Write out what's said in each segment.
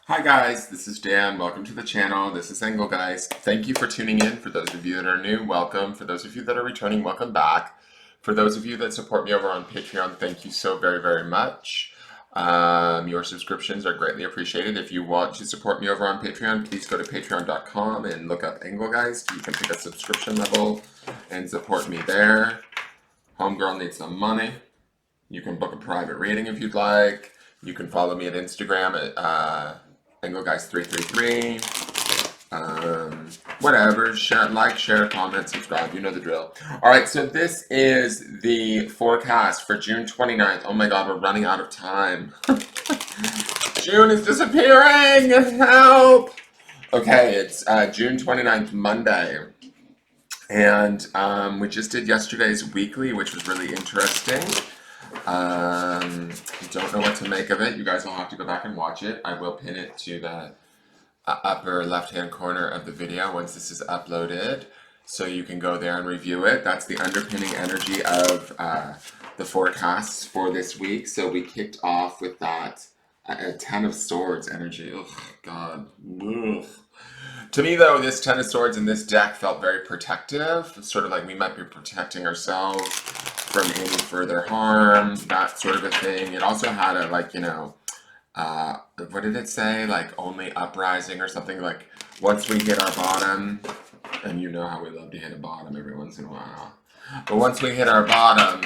Hi guys, this is Dan. Welcome to the channel. This is Engelgeist. Thank you for tuning in. For those of you that are new, welcome. For those of you that are returning, welcome back. For those of you that support me over on Patreon, thank you so very, very much. Your subscriptions are greatly appreciated. If you want to support me over on Patreon, please go to patreon.com and look up Engelgeist. You can pick a subscription level and support me there. Homegirl needs some money. You can book a private reading if you'd like. You can follow me at Instagram at Engelgeist333. Whatever. Share, comment, subscribe. You know the drill. All right, so this is the forecast for June 29th. Oh my God, we're running out of time. June is disappearing. Help. Okay, it's June 29th, Monday. And we just did yesterday's weekly, which was really interesting. Don't know what to make of it. You guys will have to go back and watch it. I will pin it to the upper left-hand corner of the video once this is uploaded, so you can go there and review it. That's the underpinning energy of the forecasts for this week. So we kicked off with that Ten of Swords energy. Oh God. Ugh. To me, though, this Ten of Swords in this deck felt very protective. Sort of like we might be protecting ourselves from any further harm, that sort of a thing. It also had a, like, what did it say? Like, only uprising or something. Like, once we hit our bottom, and you know how we love to hit a bottom every once in a while. But once we hit our bottom,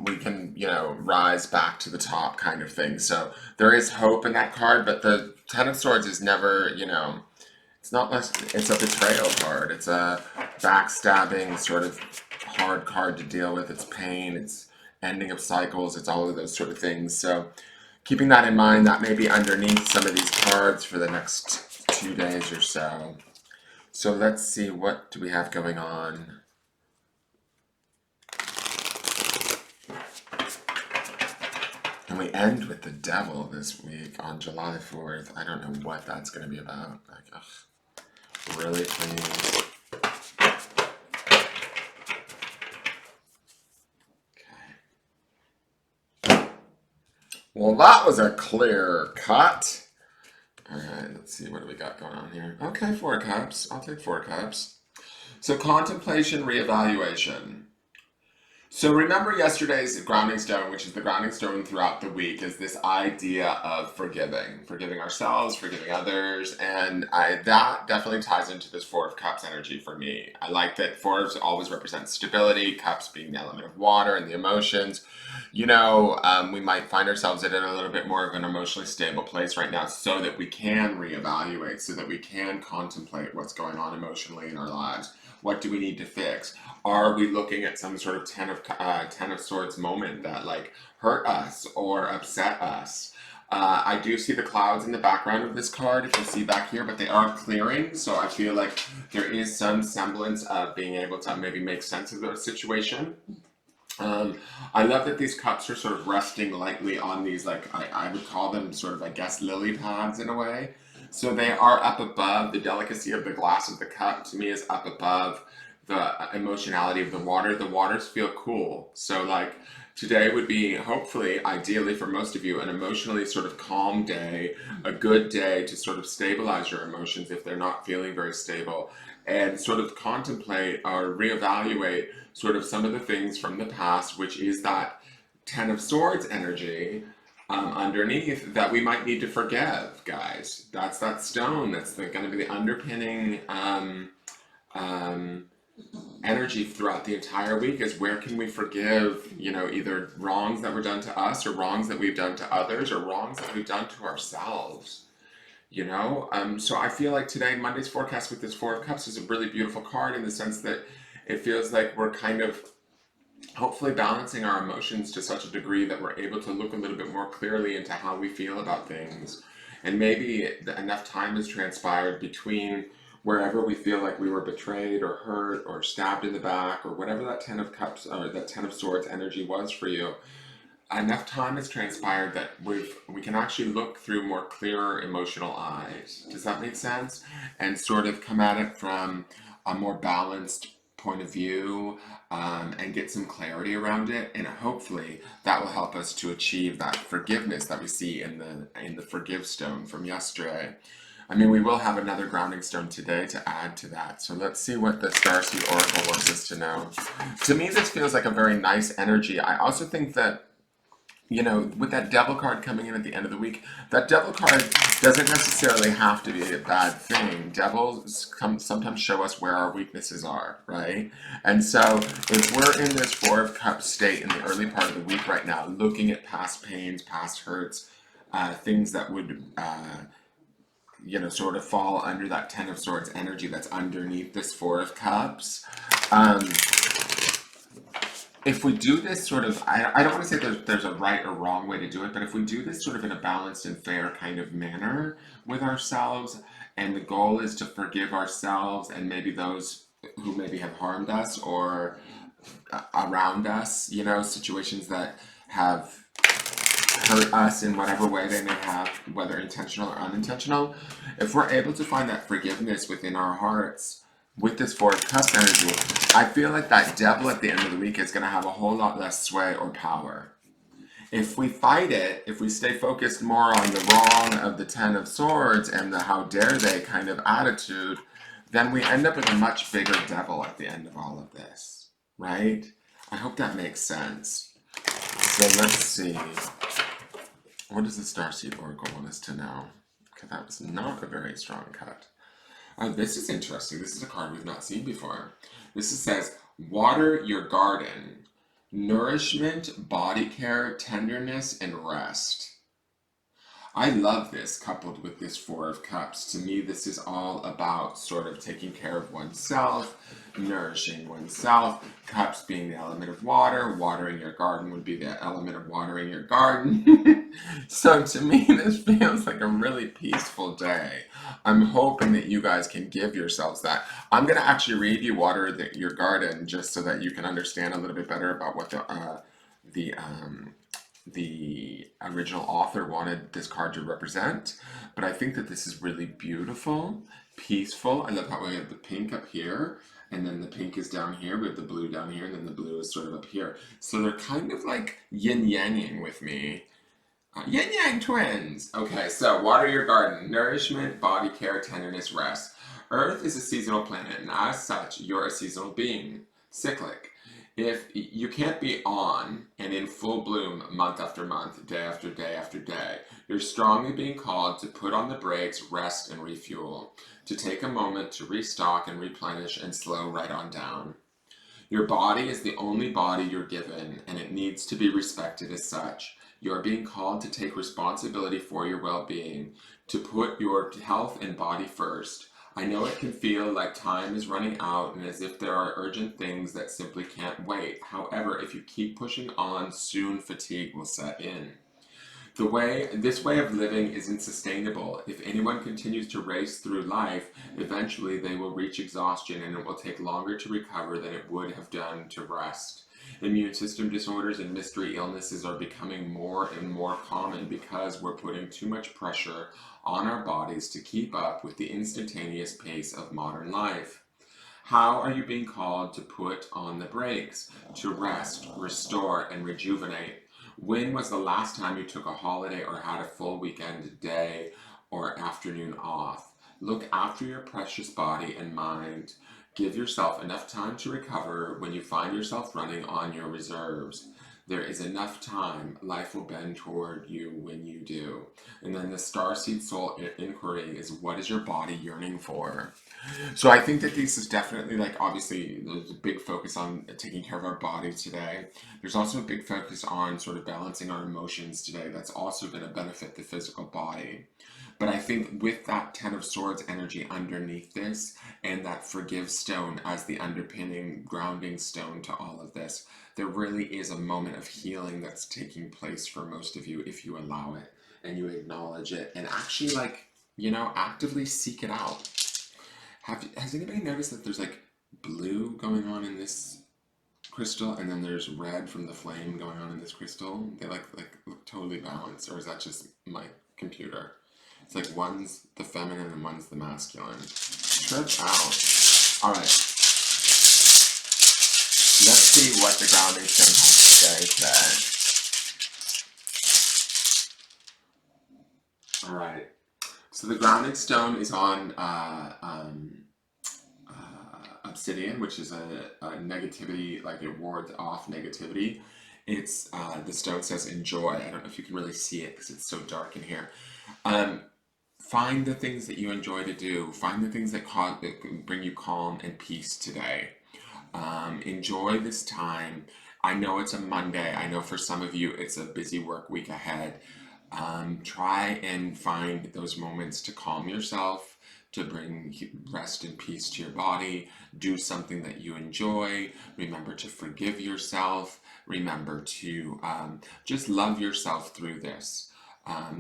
we can, rise back to the top kind of thing. So there is hope in that card, but the Ten of Swords is never, it's not less, it's a betrayal card. It's a backstabbing sort of hard card to deal with. It's pain, it's ending of cycles, it's all of those sort of things. So keeping that in mind, that may be underneath some of these cards for the next 2 days or so. So let's see, what do we have going on? And we end with the devil this week on July 4th. I don't know what that's going to be about. Like, ugh, really, please. Okay. Well, that was a clear cut. All right, let's see, what do we got going on here? Okay, 4 cups. I'll take 4 cups. So contemplation, reevaluation. So remember yesterday's grounding stone, which is the grounding stone throughout the week, is this idea of forgiving ourselves, forgiving others, and that definitely ties into this Four of Cups energy for me. I like that fours always represent stability, cups being the element of water and the emotions. We might find ourselves in a little bit more of an emotionally stable place right now, so that we can reevaluate, so that we can contemplate what's going on emotionally in our lives. What do we need to fix? Are we looking at some sort of Ten of Swords moment that like hurt us or upset us? I do see the clouds in the background of this card, if you see back here, but they are clearing, so I feel like there is some semblance of being able to maybe make sense of the situation. I love that these cups are sort of resting lightly on these, like, I would call them sort of, I guess, lily pads in a way. So they are up above. The delicacy of the glass of the cup to me is up above the emotionality of the water. The waters feel cool. So like today would be, hopefully, ideally for most of you, an emotionally sort of calm day, a good day to sort of stabilize your emotions if they're not feeling very stable, and sort of contemplate or reevaluate sort of some of the things from the past, which is that Ten of Swords energy underneath that we might need to forgive, guys. That's that stone. That's going to be the underpinning energy throughout the entire week, is where can we forgive, either wrongs that were done to us, or wrongs that we've done to others, or wrongs that we've done to ourselves. So I feel like today, Monday's forecast with this Four of Cups is a really beautiful card, in the sense that it feels like we're kind of hopefully balancing our emotions to such a degree that we're able to look a little bit more clearly into how we feel about things. And maybe enough time has transpired between wherever we feel like we were betrayed or hurt or stabbed in the back, or whatever that Ten of Cups or that Ten of Swords energy was for you. Enough time has transpired that we can actually look through more clearer emotional eyes. Does that make sense? And sort of come at it from a more balanced point of view, and get some clarity around it, and hopefully that will help us to achieve that forgiveness that we see in the forgive stone from yesterday. I mean, we will have another grounding stone today to add to that. So let's see what the Starseed Oracle wants us to know. To me, this feels like a very nice energy. I also think that, you know, with that devil card coming in at the end of the week, that devil card doesn't necessarily have to be a bad thing. Devils sometimes show us where our weaknesses are, right? And so if we're in this Four of Cups state in the early part of the week right now, looking at past pains, past hurts, things that would, you know, sort of fall under that Ten of Swords energy that's underneath this Four of Cups, if we do this sort of, I don't want to say there's a right or wrong way to do it, but if we do this sort of in a balanced and fair kind of manner with ourselves, and the goal is to forgive ourselves and maybe those who maybe have harmed us or around us, you know, situations that have hurt us in whatever way they may have, whether intentional or unintentional, if we're able to find that forgiveness within our hearts, with this Four of Cups energy, I feel like that devil at the end of the week is going to have a whole lot less sway or power. If we fight it, if we stay focused more on the wrong of the Ten of Swords and the how dare they kind of attitude, then we end up with a much bigger devil at the end of all of this, right? I hope that makes sense. So let's see. What does the Starseed Oracle want us to know? Okay, that was not a very strong cut. Oh, this is interesting. This is a card we've not seen before. This says, water your garden. Nourishment, body care, tenderness, and rest. I love this coupled with this Four of Cups. To me, this is all about sort of taking care of oneself, nourishing oneself, cups being the element of water, watering your garden would be the element of watering your garden. So to me, this feels like a really peaceful day. I'm hoping that you guys can give yourselves that. I'm going to actually read you Water Your Garden just so that you can understand a little bit better about what the original author wanted this card to represent, but I think that this is really beautiful, peaceful. I love how we have the pink up here, and then the pink is down here, we have the blue down here, and then the blue is sort of up here. So they're kind of like yin-yanging with me. Yin-yang twins! Okay, so water your garden. Nourishment, body care, tenderness, rest. Earth is a seasonal planet, and as such, you're a seasonal being. Cyclic. If you can't be on and in full bloom month after month, day after day after day, you're strongly being called to put on the brakes, rest, and refuel, to take a moment to restock and replenish and slow right on down. Your body is the only body you're given, and it needs to be respected as such. You're being called to take responsibility for your well-being, to put your health and body first. I know it can feel like time is running out and as if there are urgent things that simply can't wait. However, if you keep pushing on, soon fatigue will set in. This way of living isn't sustainable. If anyone continues to race through life, eventually they will reach exhaustion and it will take longer to recover than it would have done to rest. Immune system disorders and mystery illnesses are becoming more and more common because we're putting too much pressure on our bodies to keep up with the instantaneous pace of modern life. How are you being called to put on the brakes, to rest, restore, and rejuvenate? When was the last time you took a holiday or had a full weekend day or afternoon off? Look after your precious body and mind. Give yourself enough time to recover when you find yourself running on your reserves. There is enough time. Life will bend toward you when you do. And then the Starseed Soul Inquiry is, what is your body yearning for? So I think that this is definitely, like, obviously there's a big focus on taking care of our body today. There's also a big focus on sort of balancing our emotions today. That's also going to benefit the physical body. But I think with that Ten of Swords energy underneath this and that Forgive stone as the underpinning grounding stone to all of this, there really is a moment of healing that's taking place for most of you if you allow it and you acknowledge it and actually, like, you know, actively seek it out. Has anybody noticed that there's like blue going on in this crystal and then there's red from the flame going on in this crystal? They look totally balanced, or is that just my computer? It's like one's the feminine and one's the masculine. Check out. All right. see what the grounding stone has to say today. All right. So the grounding stone is on obsidian, which is a negativity, like it wards off negativity. It's the stone says enjoy. I don't know if you can really see it because it's so dark in here. Find the things that you enjoy to do. Find the things that bring you calm and peace today. Enjoy this time. I know it's a Monday. I know for some of you it's a busy work week ahead. Try and find those moments to calm yourself, to bring rest and peace to your body. Do something that you enjoy. Remember to forgive yourself. Remember to just love yourself through this.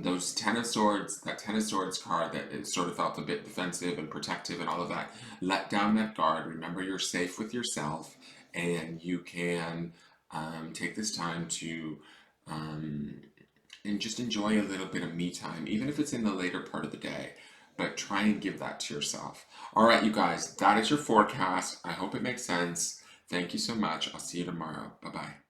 Those Ten of Swords, that Ten of Swords card that it sort of felt a bit defensive and protective and all of that, let down that guard. Remember you're safe with yourself, and you can take this time to and just enjoy a little bit of me time, even if it's in the later part of the day. But try and give that to yourself. All right, you guys, that is your forecast. I hope it makes sense. Thank you so much. I'll see you tomorrow. Bye-bye.